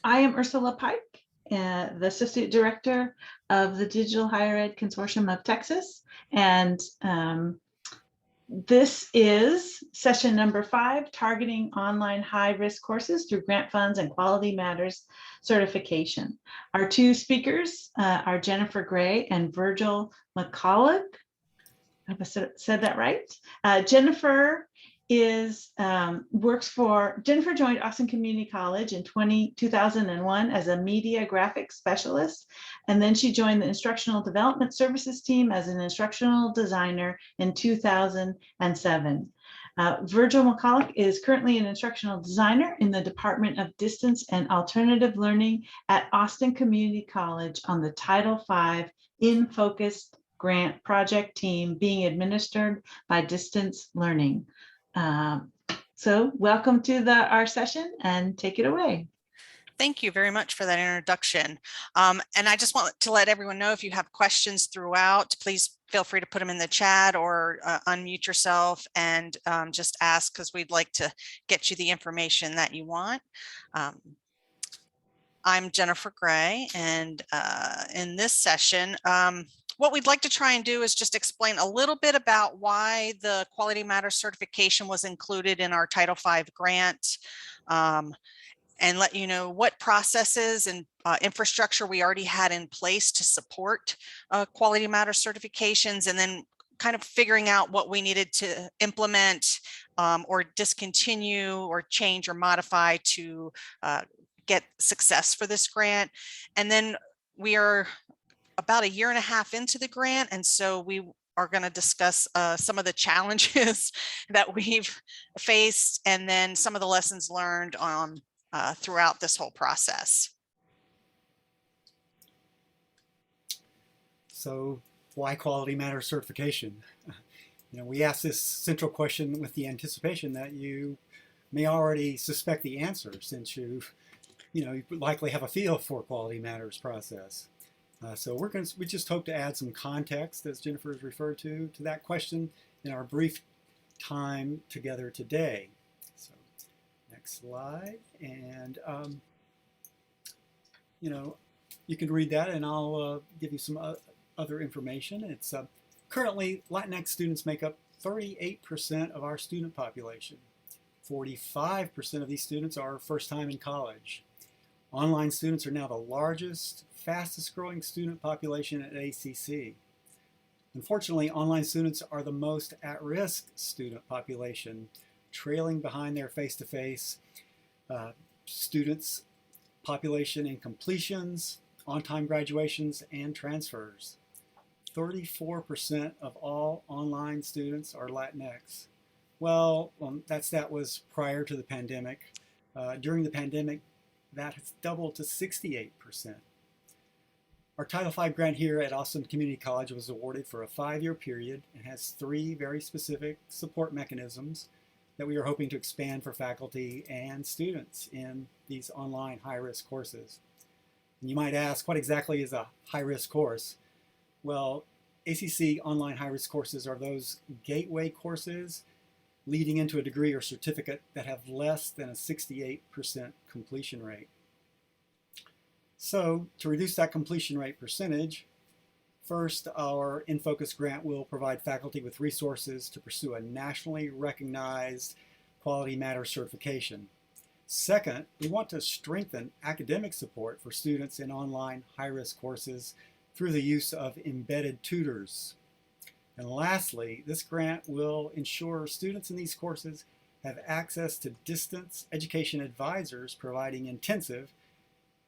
I am Ursula Pike, the Associate Director of the Digital Higher Ed Consortium of Texas. And this is session number 5, targeting online high-risk courses through grant funds and Quality Matters certification. Our two speakers are Jennifer Gray and Virgil Mcculloch. Have I said that right? Jennifer Jennifer joined Austin Community College in 2001 as a media graphics specialist, and then she joined the Instructional Development Services team as an instructional designer in 2007. Virgil Mcculloch is currently an instructional designer in the Department of Distance and Alternative Learning at Austin Community College on the Title V InFocus grant project team being administered by Distance Learning. So welcome to our session, and take it away. Thank you very much for that introduction. And I just want to let everyone know, if you have questions throughout, please feel free to put them in the chat or unmute yourself and just ask, because we'd like to get you the information that you want. I'm Jennifer Gray, and in this session, what we'd like to try and do is just explain a little bit about why the Quality Matters certification was included in our Title V grant, and let you know what processes and infrastructure we already had in place to support Quality Matters certifications, and then kind of figuring out what we needed to implement or discontinue or change or modify to get success for this grant. And then we are about 1.5 years into the grant, and so we are going to discuss some of the challenges that we've faced, and then some of the lessons learned throughout this whole process. So why Quality Matters certification? We ask this central question with the anticipation that you may already suspect the answer, since you likely have a feel for Quality Matters process. So we just hope to add some context, as Jennifer has referred to that question in our brief time together today. So next slide, and you can read that, and I'll give you some other information. It's currently Latinx students make up 38% of our student population. 45% of these students are first time in college. Online students are now the largest, fastest growing student population at ACC. Unfortunately, online students are the most at-risk student population, trailing behind their face-to-face students population in completions, on-time graduations, and transfers. 34% of all online students are Latinx. Well, that was prior to the pandemic. During the pandemic, that has doubled to 68%. Our Title V grant here at Austin Community College was awarded for a 5-year period and has 3 very specific support mechanisms that we are hoping to expand for faculty and students in these online high-risk courses. And you might ask, what exactly is a high-risk course? Well, ACC online high-risk courses are those gateway courses leading into a degree or certificate that have less than a 68% completion rate. So to reduce that completion rate percentage, first, our InFocus grant will provide faculty with resources to pursue a nationally recognized Quality Matters certification. Second, we want to strengthen academic support for students in online high-risk courses through the use of embedded tutors. And lastly, this grant will ensure students in these courses have access to distance education advisors providing intensive,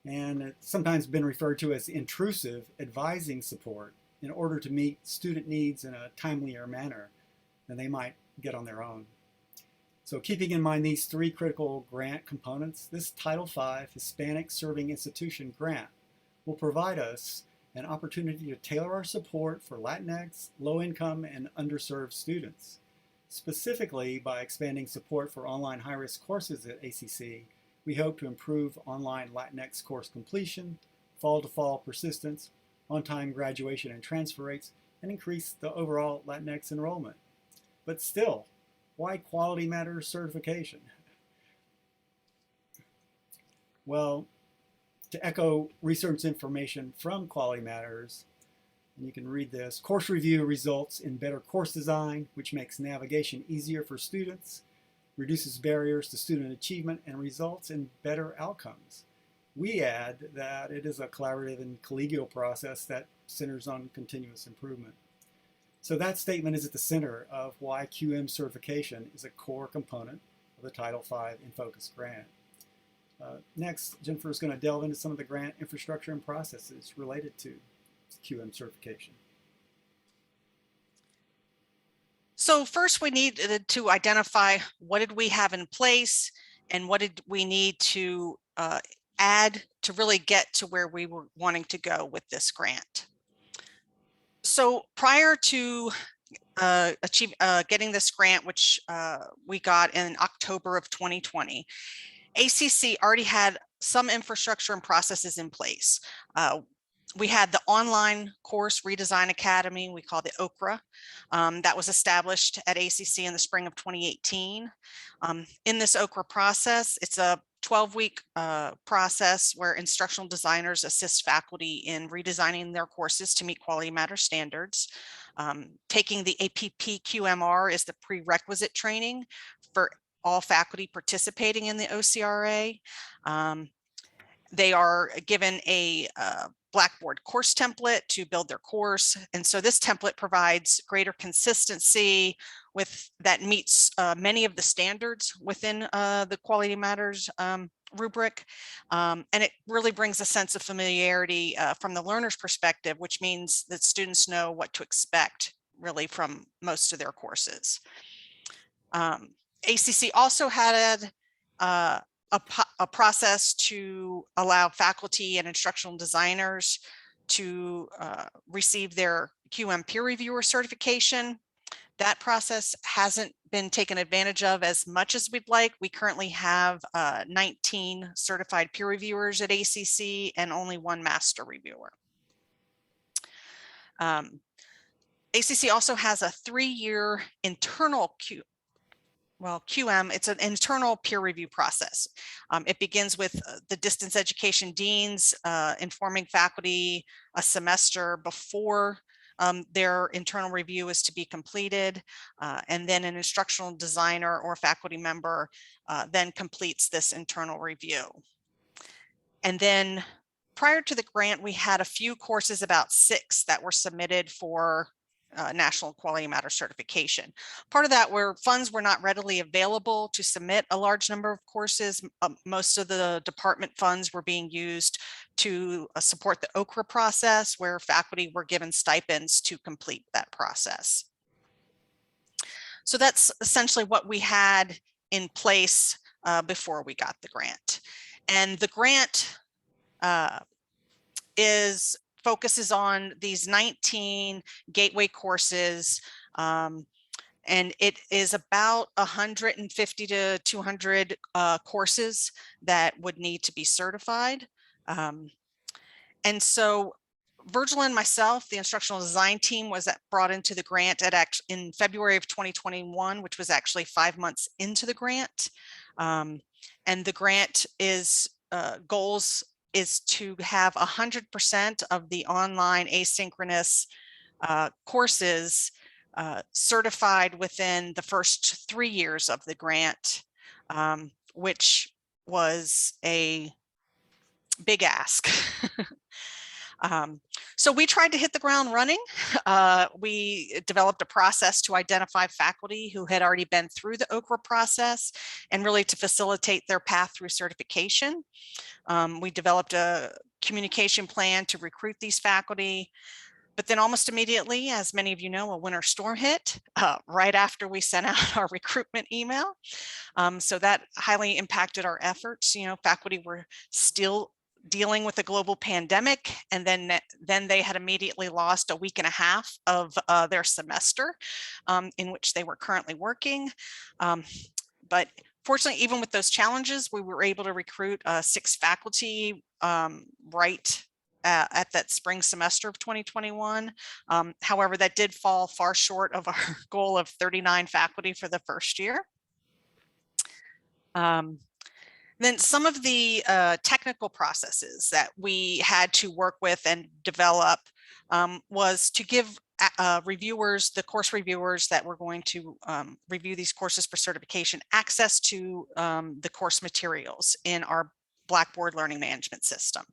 and it's sometimes been referred to as intrusive, advising support in order to meet student needs in a timelier manner than they might get on their own. So keeping in mind these 3 critical grant components, this Title V Hispanic Serving Institution grant will provide us an opportunity to tailor our support for Latinx, low-income, and underserved students. Specifically, by expanding support for online high-risk courses at ACC, we hope to improve online Latinx course completion, fall-to-fall persistence, on-time graduation and transfer rates, and increase the overall Latinx enrollment. But still, why Quality Matters certification? Well, To echo research information from Quality Matters, and you can read this, course review results in better course design, which makes navigation easier for students, reduces barriers to student achievement, and results in better outcomes. We add that it is a collaborative and collegial process that centers on continuous improvement. So that statement is at the center of why QM certification is a core component of the Title V InFocus grant. Next, Jennifer is going to delve into some of the grant infrastructure and processes related to QM certification. So first we needed to identify what did we have in place and what did we need to add to really get to where we were wanting to go with this grant. So prior to getting this grant, which we got in October of 2020, ACC already had some infrastructure and processes in place. We had the online course Redesign Academy, we call it OKRA, that was established at ACC in the spring of 2018. In this OKRA process, it's a 12-week process where instructional designers assist faculty in redesigning their courses to meet Quality Matters standards. Taking the APP QMR is the prerequisite training for all faculty participating in the OCRA. They are given a Blackboard course template to build their course. And so this template provides greater consistency with that meets many of the standards within the Quality Matters rubric. And it really brings a sense of familiarity from the learner's perspective, which means that students know what to expect really from most of their courses. ACC also had a process to allow faculty and instructional designers to receive their QM peer reviewer certification. That process hasn't been taken advantage of as much as we'd like. We currently have 19 certified peer reviewers at ACC and only one master reviewer. ACC also has a 3-year internal QM, it's an internal peer review process. It begins with the distance education deans informing faculty a semester before their internal review is to be completed. And then an instructional designer or faculty member then completes this internal review. And then prior to the grant, we had a few courses, about 6 that were submitted for National Quality Matters certification. Part of that were funds were not readily available to submit a large number of courses. Most of the department funds were being used to support the OKRA process, where faculty were given stipends to complete that process. So that's essentially what we had in place before we got the grant. And the grant focuses on these 19 gateway courses, and it is about 150 to 200 courses that would need to be certified. And so Virgil and myself, the instructional design team, was brought into the grant in February of 2021, which was actually 5 months into the grant. And the grant goals is to have 100% of the online asynchronous courses certified within the first 3 years of the grant, which was a big ask. So we tried to hit the ground running. We developed a process to identify faculty who had already been through the OKRA process and really to facilitate their path through certification. We developed a communication plan to recruit these faculty, but then almost immediately, as many of you know, a winter storm hit right after we sent out our recruitment email. So that highly impacted our efforts. You know, faculty were still dealing with a global pandemic, and then they had immediately lost a week and a half of their semester in which they were currently working. But fortunately, even with those challenges, we were able to recruit 6 faculty right at that spring semester of 2021. However, that did fall far short of our goal of 39 faculty for the first year. Then some of the technical processes that we had to work with and develop was to give reviewers, the course reviewers that were going to review these courses for certification, access to the course materials in our Blackboard learning management system.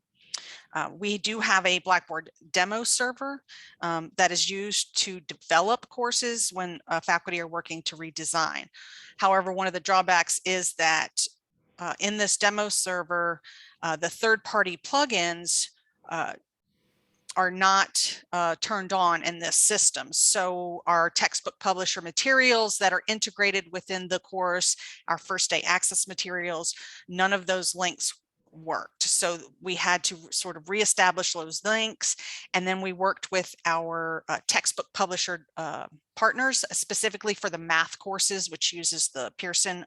We do have a Blackboard demo server that is used to develop courses when faculty are working to redesign. However, one of the drawbacks is that in this demo server, the third-party plugins are not turned on in this system. So our textbook publisher materials that are integrated within the course, our first day access materials, none of those links worked. So we had to sort of reestablish those links. And then we worked with our textbook publisher partners, specifically for the math courses, which uses the Pearson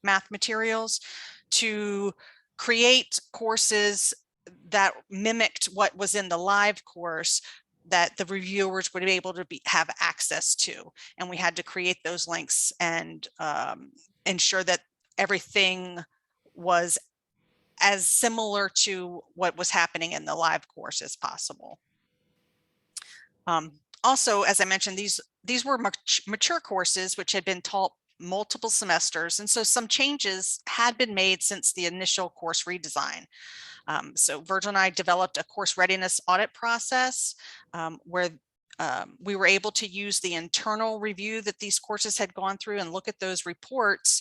math materials, to create courses that mimicked what was in the live course that the reviewers would be able to have access to. And we had to create those links and ensure that everything was as similar to what was happening in the live course as possible. Also, as I mentioned, these were mature courses which had been taught multiple semesters, and so some changes had been made since the initial course redesign. So Virgil and I developed a course readiness audit process where we were able to use the internal review that these courses had gone through and look at those reports.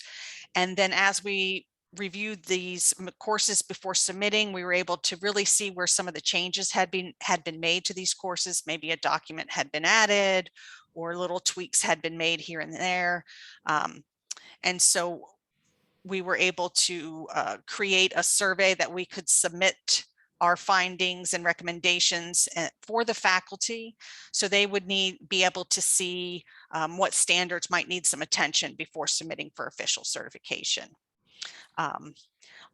And then as we reviewed these courses before submitting, we were able to really see where some of the changes had been made to these courses. Maybe a document had been added or little tweaks had been made here and there. And so we were able to create a survey that we could submit our findings and recommendations for the faculty, so they would be able to see what standards might need some attention before submitting for official certification.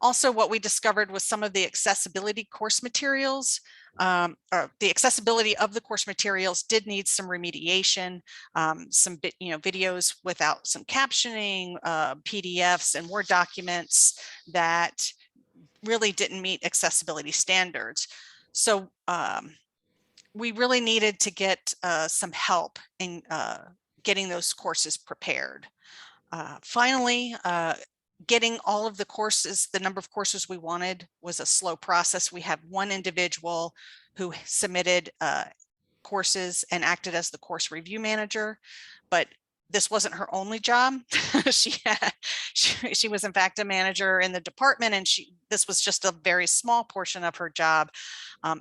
Also, what we discovered was some of the accessibility course materials, or the accessibility of the course materials did need some remediation, some videos without some captioning, PDFs and Word documents that really didn't meet accessibility standards. So we really needed to get some help in getting those courses prepared. Finally, getting all of the courses, the number of courses we wanted was a slow process. We had one individual who submitted courses and acted as the course review manager, but this wasn't her only job. She was in fact a manager in the department, and this was just a very small portion of her job.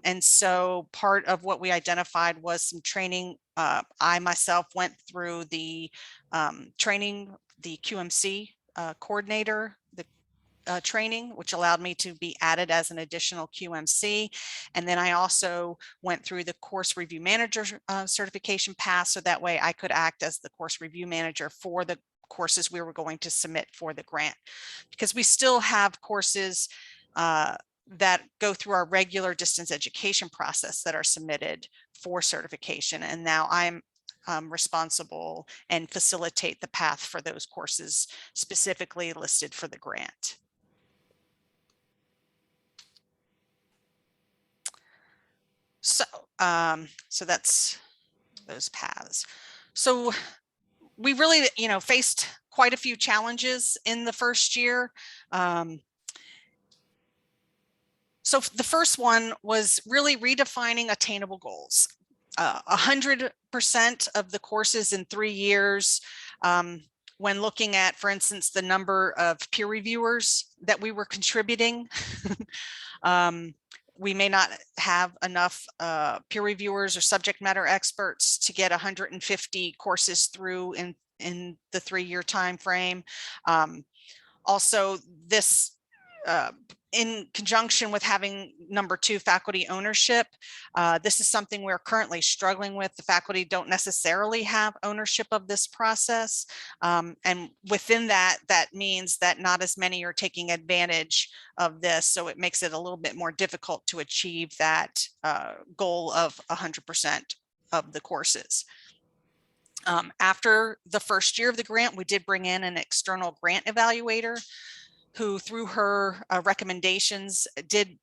And so part of what we identified was some training. I myself went through the training, the QMC coordinator, the training, which allowed me to be added as an additional QMC. And then I also went through the course review manager certification path, so that way I could act as the course review manager for the courses we were going to submit for the grant, because we still have courses that go through our regular distance education process that are submitted for certification. And now I'm responsible and facilitate the path for those courses specifically listed for the grant. So, so that's those paths. So we really, faced quite a few challenges in the first year. So the first one was really redefining attainable goals. 100% of the courses in 3 years, when looking at, for instance, the number of peer reviewers that we were contributing, we may not have enough peer reviewers or subject matter experts to get 150 courses through in the 3-year time frame. Also, this in conjunction with having number 2 faculty ownership, this is something we're currently struggling with. The faculty don't necessarily have ownership of this process. And within that, that means that not as many are taking advantage of this. So it makes it a little bit more difficult to achieve that goal of 100% of the courses. After the first year of the grant, we did bring in an external grant evaluator who through her recommendations did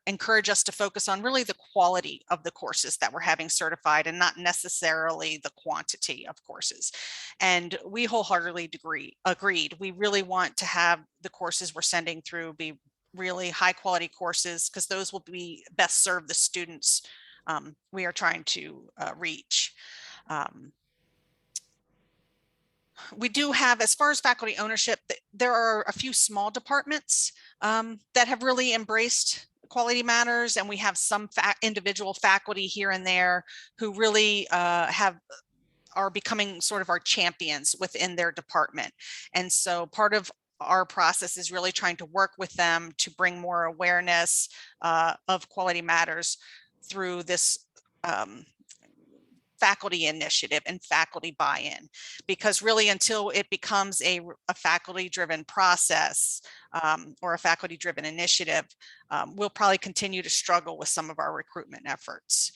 encourage us to focus on really the quality of the courses that we're having certified and not necessarily the quantity of courses. And we wholeheartedly agreed. We really want to have the courses we're sending through be really high quality courses, because those will be best serve the students we are trying to reach. We do have, as far as faculty ownership, there are a few small departments that have really embraced quality matters, and we have some individual faculty here and there who really are becoming sort of our champions within their department. And so part of our process is really trying to work with them to bring more awareness of quality matters through this faculty initiative and faculty buy-in, because really until it becomes a faculty-driven process or a faculty-driven initiative, we'll probably continue to struggle with some of our recruitment efforts.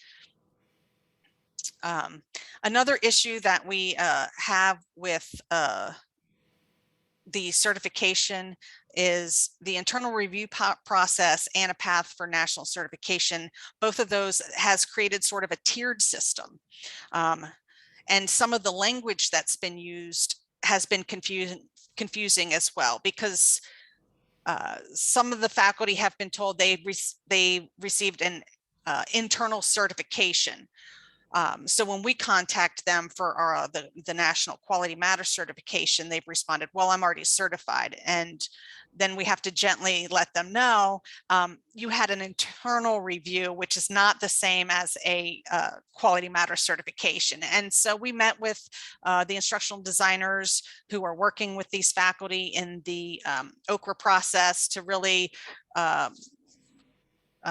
Another issue that we have with the certification is the internal review process and a path for national certification. Both of those has created sort of a tiered system. And some of the language that's been used has been confusing as well, because some of the faculty have been told they received an internal certification. So when we contact them for our, the National Quality Matter certification, they've responded, well, I'm already certified. And then we have to gently let them know, you had an internal review, which is not the same as a Quality Matter certification. And so we met with the instructional designers who are working with these faculty in the OKRA process to really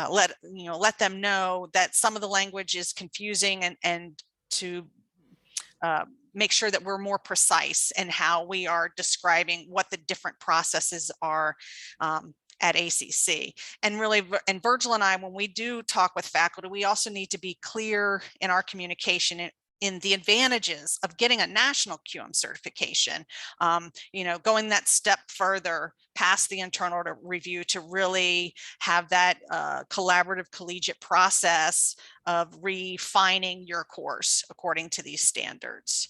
let them know that some of the language is confusing, and to make sure that we're more precise in how we are describing what the different processes are at ACC. And really, and Virgil and I, when we do talk with faculty, we also need to be clear in our communication in the advantages of getting a national QM certification, going that step further past the internal review to really have that collaborative collegiate process of refining your course according to these standards.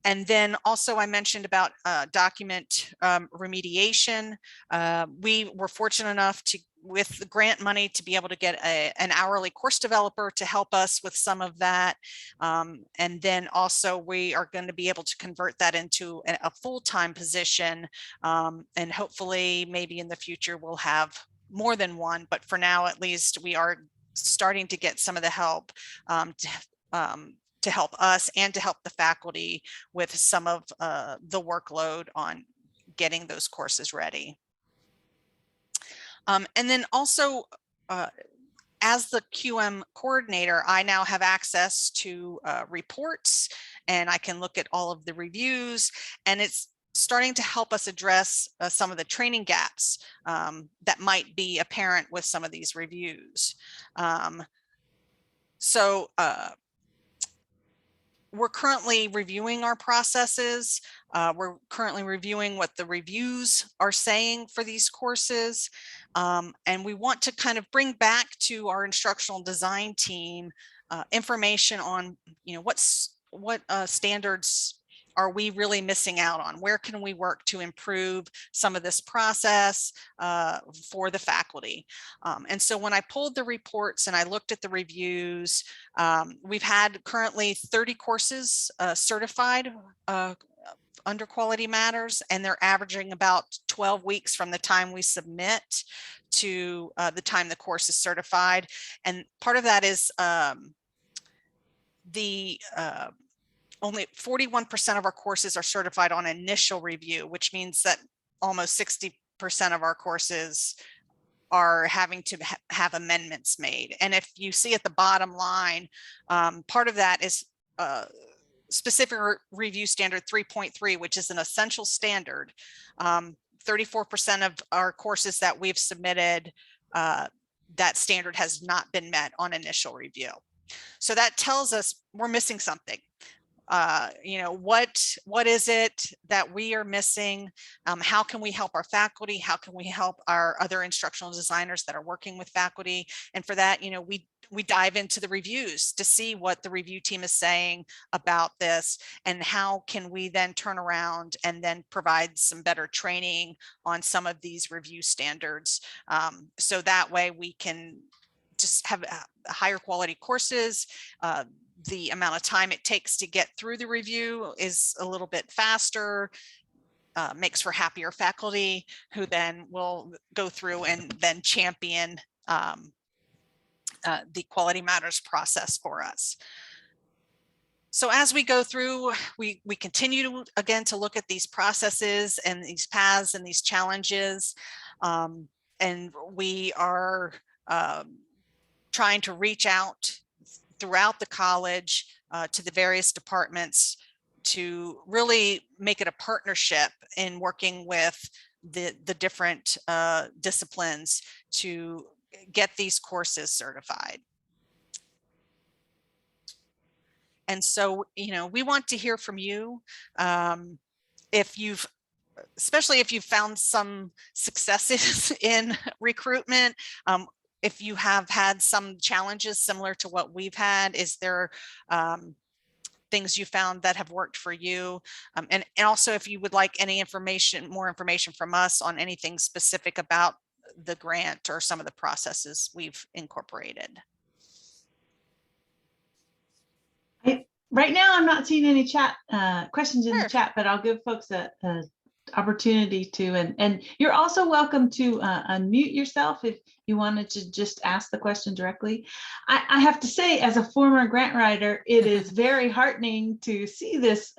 And then also I mentioned about document remediation. We were fortunate enough to, with the grant money, to be able to get an hourly course developer to help us with some of that. And then also we are going to be able to convert that into a full-time position. And hopefully maybe in the future we'll have more than one, but for now at least we are starting to get some of the help to help us and to help the faculty with some of the workload on getting those courses ready. And then also, as the QM coordinator, I now have access to reports, and I can look at all of the reviews, and it's starting to help us address some of the training gaps that might be apparent with some of these reviews. We're currently reviewing our processes. We're currently reviewing what the reviews are saying for these courses. And we want to kind of bring back to our instructional design team information on, what standards are we really missing out on? Where can we work to improve some of this process for the faculty? And so when I pulled the reports and I looked at the reviews, we've had currently 30 courses certified under Quality Matters, and they're averaging about 12 weeks from the time we submit to the time the course is certified. And part of that is only 41% of our courses are certified on initial review, which means that almost 60% of our courses are having to have amendments made. And if you see at the bottom line, part of that is specific review standard 3.3, which is an essential standard. 34% of our courses that we've submitted, that standard has not been met on initial review. So that tells us we're missing something. what is it that we are missing? How can we help our faculty? How can we help our other instructional designers that are working with faculty? And for that, we dive into the reviews to see what the review team is saying about this, and how can we then turn around and then provide some better training on some of these review standards. So that way we can just have higher quality courses. The amount of time it takes to get through the review is a little bit faster, makes for happier faculty who then will go through and then champion the Quality Matters process for us. So as we go through, we continue again to look at these processes and these paths and these challenges. And we are trying to reach out throughout the college to the various departments to really make it a partnership in working with the different disciplines to get these courses certified. And so, we want to hear from you. Especially if you've found some successes in recruitment, if you have had some challenges similar to what we've had, is there things you found that have worked for you? And also if you would like any more information from us on anything specific about the grant or some of the processes we've incorporated. Right now, I'm not seeing any chat questions in Sure. the chat, but I'll give folks a opportunity to, and you're also welcome to unmute yourself if you wanted to just ask the question directly. I have to say, as a former grant writer, it is very heartening to see this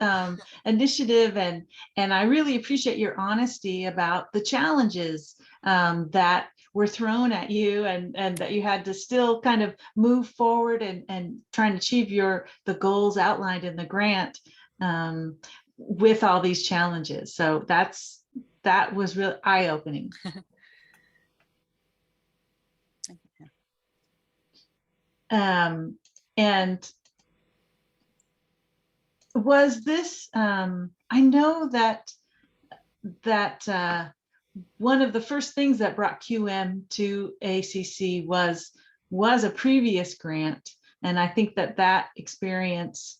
initiative, and I really appreciate your honesty about the challenges that were thrown at you, and that you had to still kind of move forward and try and achieve the goals outlined in the grant with all these challenges. So that was really eye-opening. And was this, I know that one of the first things that brought QM to ACC was a previous grant. And I think that experience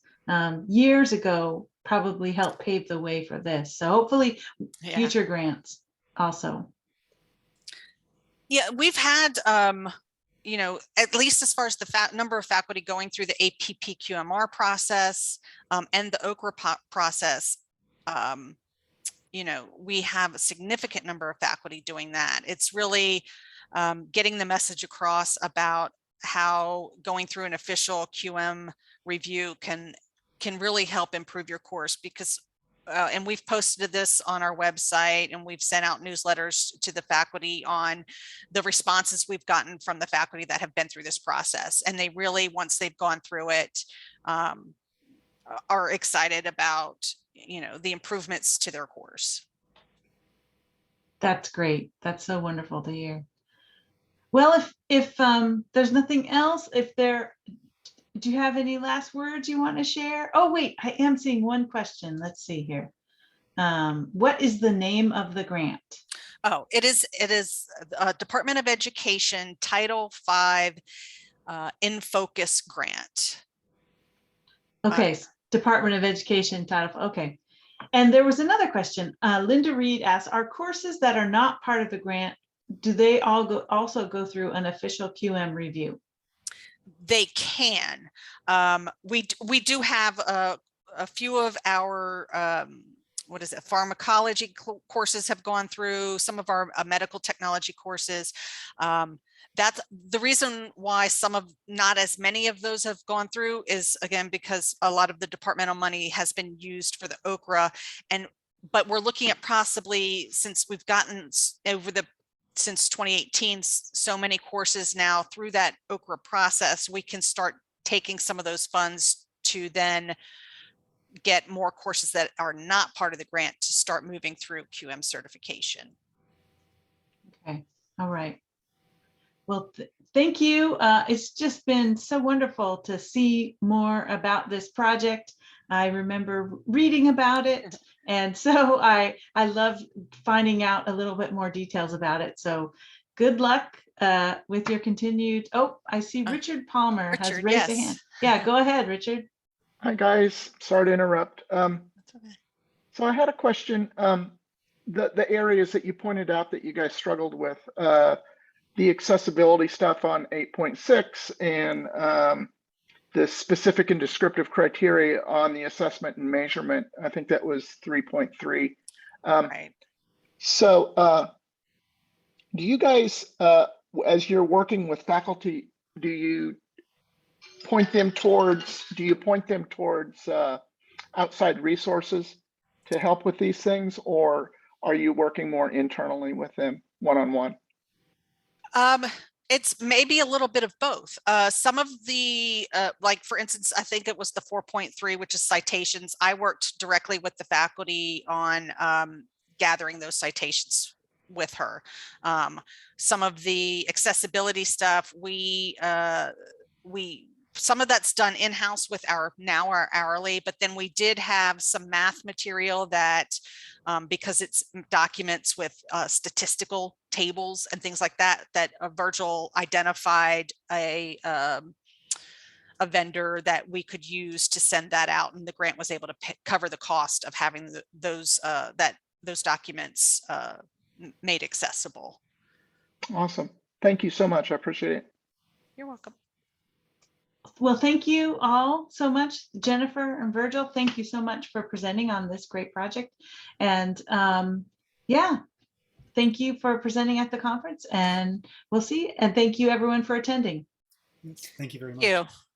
years ago probably helped pave the way for this. So hopefully future grants also. Yeah, we've had, at least as far as the number of faculty going through the APPQMR process and the OKRA process, we have a significant number of faculty doing that. It's really getting the message across about how going through an official QM review can really help improve your course, because and we've posted this on our website, and we've sent out newsletters to the faculty on the responses we've gotten from the faculty that have been through this process. And they really, once they've gone through it, are excited about, the improvements to their course. That's great. That's so wonderful to hear. Well, if there's nothing else, do you have any last words you want to share? Oh, wait, I am seeing one question. Let's see here. What is the name of the grant? Oh, it is Department of Education Title V InFocus grant. Okay, Department of Education Title. Okay. And there was another question. Linda Reed asks, are courses that are not part of the grant, do they also go through an official QM review? They can. We do have a few of our pharmacology courses have gone through, some of our medical technology courses. That's the reason why not as many of those have gone through, is again because a lot of the departmental money has been used for the OKRA, but we're looking at possibly, since we've gotten since 2018, so many courses now through that OKRA process, we can start taking some of those funds to then get more courses that are not part of the grant to start moving through QM certification. Okay, all right. Well, thank you. It's just been so wonderful to see more about this project. I remember reading about it, and so I love finding out a little bit more details about it. So good luck with your continued. Oh, I see Richard Palmer has Richard, raised a yes. hand. Yeah, go ahead, Richard. Hi, guys. Sorry to interrupt. That's okay. So I had a question. The areas that you pointed out that you guys struggled with, the accessibility stuff on 8.6 and the specific and descriptive criteria on the assessment and measurement. I think that was 3.3. Right. So do you guys, as you're working with faculty, do you point them towards outside resources to help with these things, or are you working more internally with them one-on-one? It's maybe a little bit of both. Some of the, like for instance, I think it was the 4.3, which is citations. I worked directly with the faculty on gathering those citations with her. Some of the accessibility stuff, some of that's done in-house with our hourly, but then we did have some math material that because it's documents with statistical tables and things like that, that Virgil identified a vendor that we could use to send that out, and the grant was able to cover the cost of having those documents made accessible. Awesome. Thank you so much. I appreciate it. You're welcome. Well, thank you all so much, Jennifer and Virgil. Thank you so much for presenting on this great project. And yeah, thank you for presenting at the conference, and we'll see. And thank you everyone for attending. Thank you very much. Thank you.